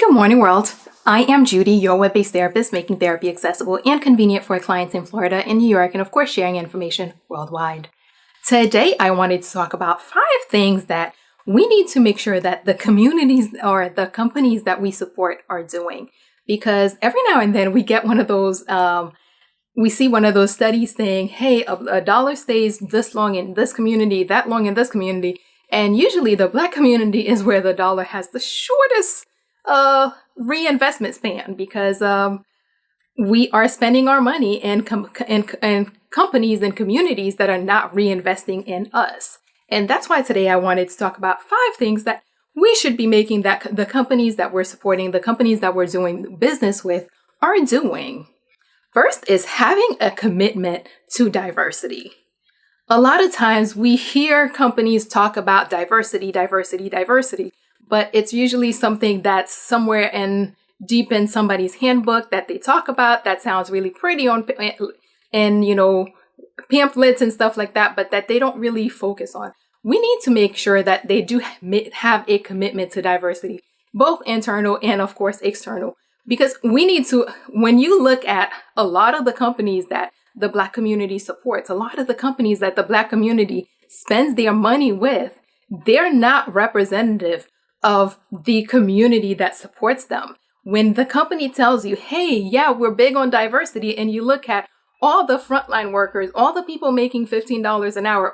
Good morning, world. I am Judy, your web-based therapist, making therapy accessible and convenient for clients in Florida and New York, and of course, sharing information worldwide. Today, I wanted to talk about 5 things that we need to make sure that the communities or the companies that we support are doing. Because every now and then we get one of those, we see one of those studies saying, hey, a dollar stays this long in this community, that long in this community. And usually the Black community is where the dollar has the shortest reinvestment span, because we are spending our money in companies and communities that are not reinvesting in us. And that's why today I wanted to talk about 5 things that we should be making that the companies that we're supporting, the companies that we're doing business with are doing. First is having a commitment to diversity. A lot of times we hear companies talk about diversity, but it's usually something that's somewhere deep in somebody's handbook that they talk about that sounds really pretty on pamphlets and stuff like that, but that they don't really focus on. We need to make sure that they do have a commitment to diversity, both internal and of course external, because we need to, when you look at a lot of the companies that the Black community supports, a lot of the companies that the Black community spends their money with, they're not representative of the community that supports them. When the company tells you, hey, yeah, we're big on diversity, and you look at all the frontline workers, all the people making $15 an hour,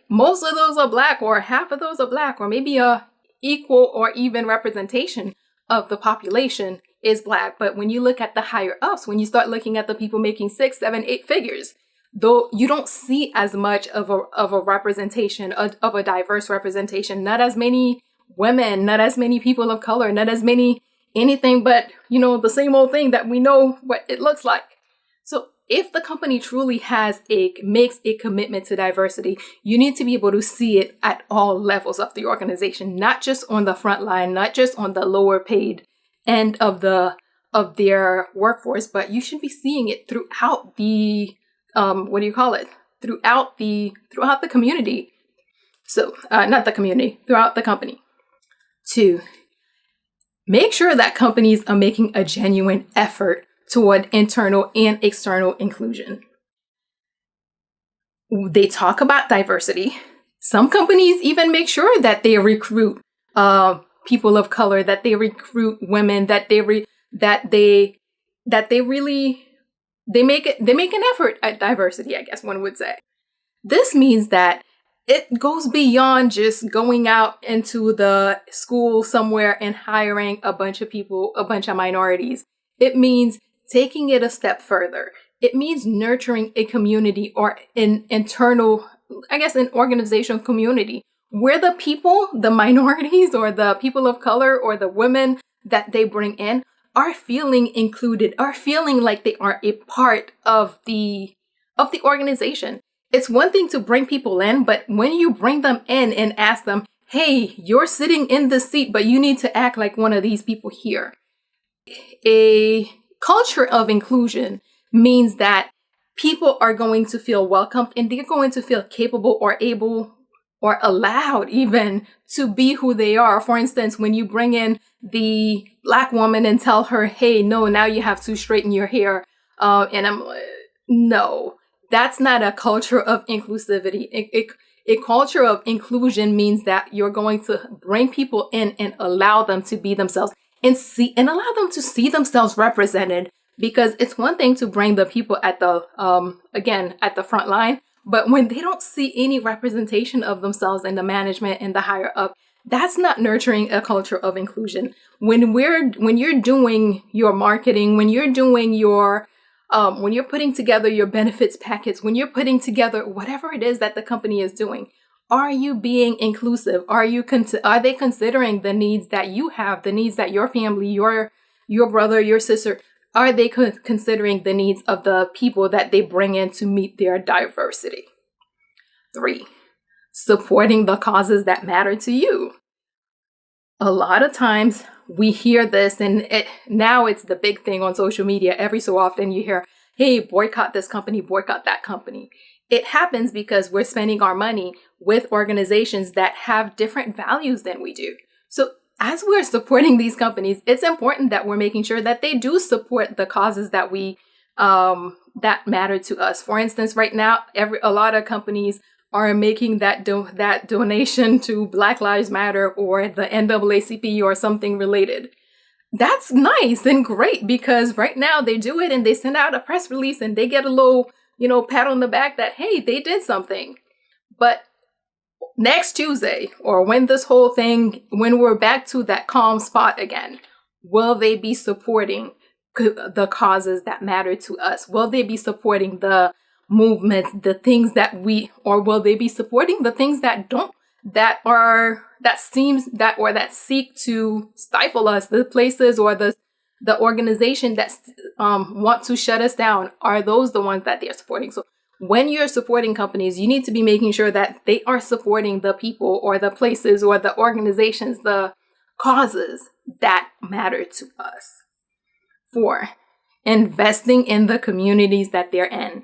most of those are Black, or half of those are Black, or maybe a equal or even representation of the population is Black. But when you look at the higher ups, when you start looking at the people making 6, 7, 8 figures, though you don't see as much of a representation, of a diverse representation, not as many women, not as many people of color, not as many anything but, the same old thing that we know what it looks like. So if the company truly makes a commitment to diversity, you need to be able to see it at all levels of the organization, not just on the front line, not just on the lower paid end of their workforce, but you should be seeing it throughout the throughout the community. So not the community, throughout the company. 2, make sure that companies are making a genuine effort toward internal and external inclusion. They talk about diversity. Some companies even make sure that they recruit people of color, that they recruit women, that they make an effort at diversity, I guess one would say. This means that it goes beyond just going out into the school somewhere and hiring a bunch of people, a bunch of minorities. It means taking it a step further. It means nurturing a community or an organizational community where the people, the minorities or the people of color or the women that they bring in are feeling included, are feeling like they are a part of the organization. It's one thing to bring people in, but when you bring them in and ask them, hey, you're sitting in this seat, but you need to act like one of these people here. A culture of inclusion means that people are going to feel welcomed and they're going to feel capable or able or allowed even to be who they are. For instance, when you bring in the Black woman and tell her, hey, no, now you have to straighten your hair. And I'm like, no. That's not a culture of inclusivity. A culture of inclusion means that you're going to bring people in and allow them to be themselves and allow them to see themselves represented. Because it's one thing to bring the people at the front line, but when they don't see any representation of themselves in the management and the higher up, that's not nurturing a culture of inclusion. When you're doing your marketing, when you're putting together your benefits package, when you're putting together whatever it is that the company is doing, are you being inclusive? Are they considering the needs that you have, the needs that your family, your brother, your sister, are they considering the needs of the people that they bring in to meet their diversity? 3, supporting the causes that matter to you. A lot of times we hear this, and now it's the big thing on social media. Every so often you hear, hey, boycott this company, boycott that company. It happens because we're spending our money with organizations that have different values than we do. So as we're supporting these companies, it's important that we're making sure that they do support the causes that we that matter to us. For instance, right now, a lot of companies are making that donation to Black Lives Matter or the NAACP or something related. That's nice and great, because right now they do it and they send out a press release and they get a little, pat on the back that, hey, they did something. But next Tuesday, or when we're back to that calm spot again, will they be supporting the causes that matter to us? Will they be supporting the movements, the things or will they be supporting the things that seek to stifle us, the places or the organization that want to shut us down? Are those the ones that they're supporting? So when you're supporting companies, you need to be making sure that they are supporting the people or the places or the organizations, the causes that matter to us. 4, investing in the communities that they're in.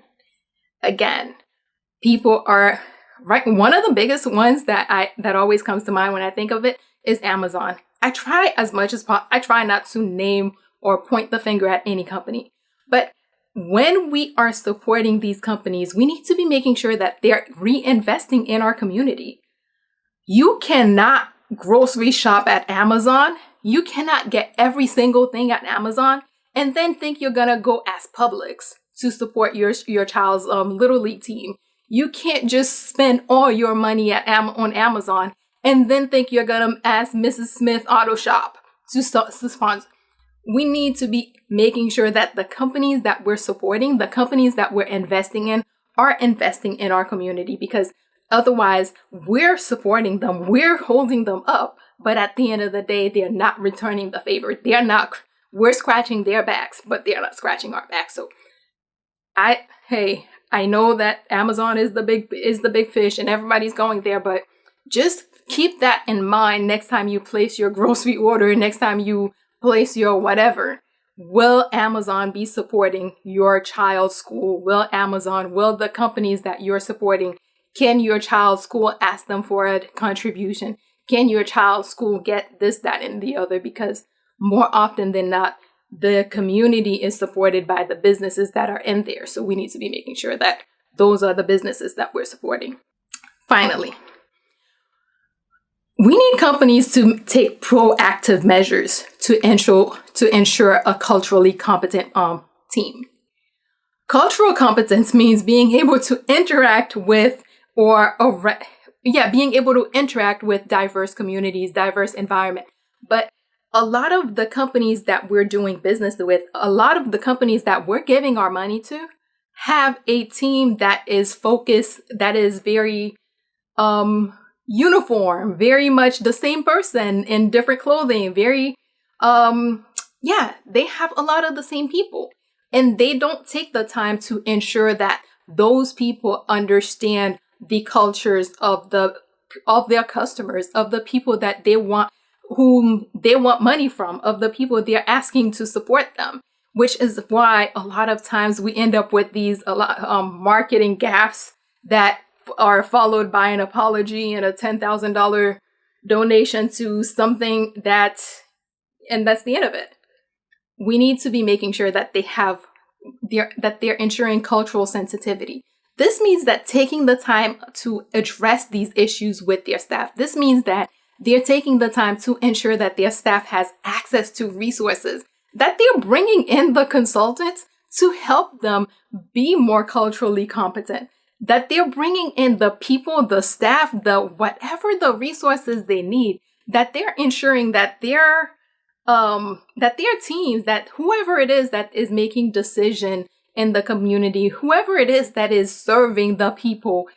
Again, people are right. One of the biggest ones that always comes to mind when I think of it is Amazon. I try as much as possible. I try not to name or point the finger at any company, but when we are supporting these companies, we need to be making sure that they're reinvesting in our community. You cannot grocery shop at Amazon. You cannot get every single thing at Amazon and then think you're gonna go ask Publix to support your child's Little League team. You can't just spend all your money on Amazon and then think you're gonna ask Mrs. Smith Auto Shop to sponsor. We need to be making sure that the companies that we're supporting, the companies that we're investing in, are investing in our community, because otherwise we're supporting them, we're holding them up, but at the end of the day, they're not returning the favor. We're scratching their backs, but they're not scratching our backs. So I know that Amazon is the big fish and everybody's going there, but just keep that in mind next time you place your grocery order, next time you place your whatever. Will Amazon be supporting your child's school? Will the companies that you're supporting, can your child's school ask them for a contribution? Can your child's school get this, that, and the other? Because more often than not, the community is supported by the businesses that are in there. So we need to be making sure that those are the businesses that we're supporting. Finally, we need companies to take proactive measures to ensure a culturally competent team. Cultural competence means being able to interact with diverse communities, diverse environment. But a lot of the companies that we're doing business with, a lot of the companies that we're giving our money to, have a team that is focused, that is very uniform, very much the same person in different clothing, they have a lot of the same people, and they don't take the time to ensure that those people understand the cultures of their customers, of the people that whom they want money from, of the people they're asking to support them, which is why a lot of times we end up with these marketing gaffes that are followed by an apology and a $10,000 donation to something and that's the end of it. We need to be making sure that they're ensuring cultural sensitivity. This means that taking the time to address these issues with their staff. This means that they're taking the time to ensure that their staff has access to resources, that they're bringing in the consultants to help them be more culturally competent, that they're bringing in the people, the staff, whatever the resources they need, that they're ensuring that their teams, that whoever it is that is making decision in the community, whoever it is that is serving the people,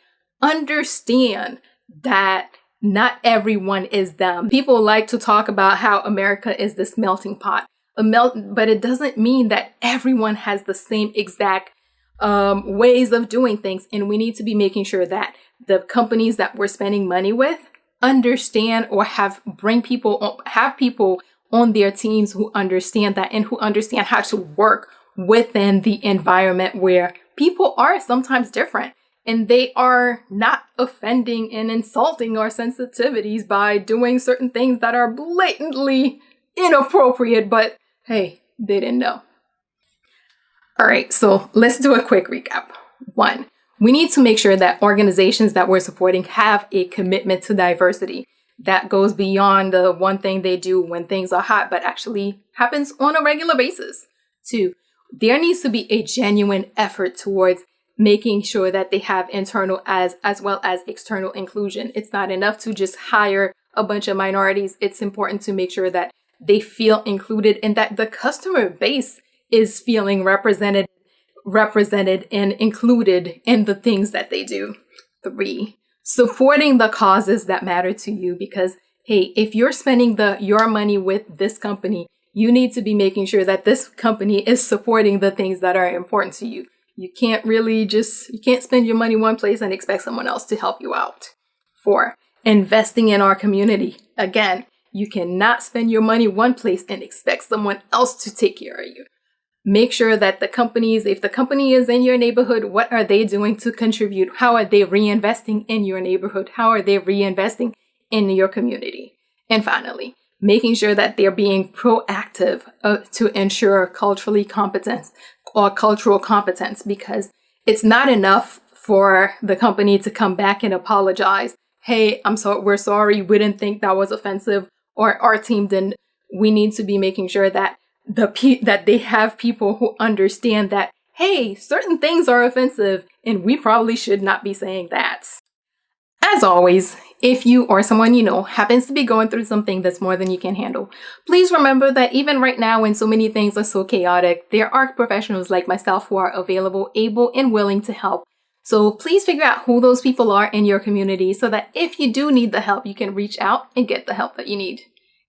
understand that not everyone is them. People like to talk about how America is this melting pot, but it doesn't mean that everyone has the same exact ways of doing things. And we need to be making sure that the companies that we're spending money with understand or have people on their teams who understand that and who understand how to work within the environment where people are sometimes different and they are not offending and insulting our sensitivities by doing certain things that are blatantly inappropriate, but hey, they didn't know. All right, so let's do a quick recap. 1, we need to make sure that organizations that we're supporting have a commitment to diversity that goes beyond the one thing they do when things are hot, but actually happens on a regular basis. 2, there needs to be a genuine effort towards making sure that they have internal as well as external inclusion. It's not enough to just hire a bunch of minorities. It's important to make sure that they feel included and that the customer base is feeling represented and included in the things that they do. 3, supporting the causes that matter to you, because hey, if you're spending your money with this company, you need to be making sure that this company is supporting the things that are important to you. You can't spend your money one place and expect someone else to help you out. 4, investing in our community. Again, you cannot spend your money one place and expect someone else to take care of you. Make sure that if the company is in your neighborhood, what are they doing to contribute? How are they reinvesting in your neighborhood? How are they reinvesting in your community? And finally, making sure that they're being proactive to ensure cultural competence, because it's not enough for the company to come back and apologize. Hey, we're sorry, we didn't think that was offensive, or our team didn't. We need to be making sure that that they have people who understand that, hey, certain things are offensive and we probably should not be saying that. As always, if you or someone you know happens to be going through something that's more than you can handle, please remember that even right now when so many things are so chaotic, there are professionals like myself who are available, able, and willing to help. So please figure out who those people are in your community so that if you do need the help, you can reach out and get the help that you need.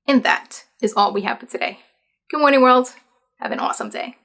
And that is all we have for today. Good morning, world. Have an awesome day.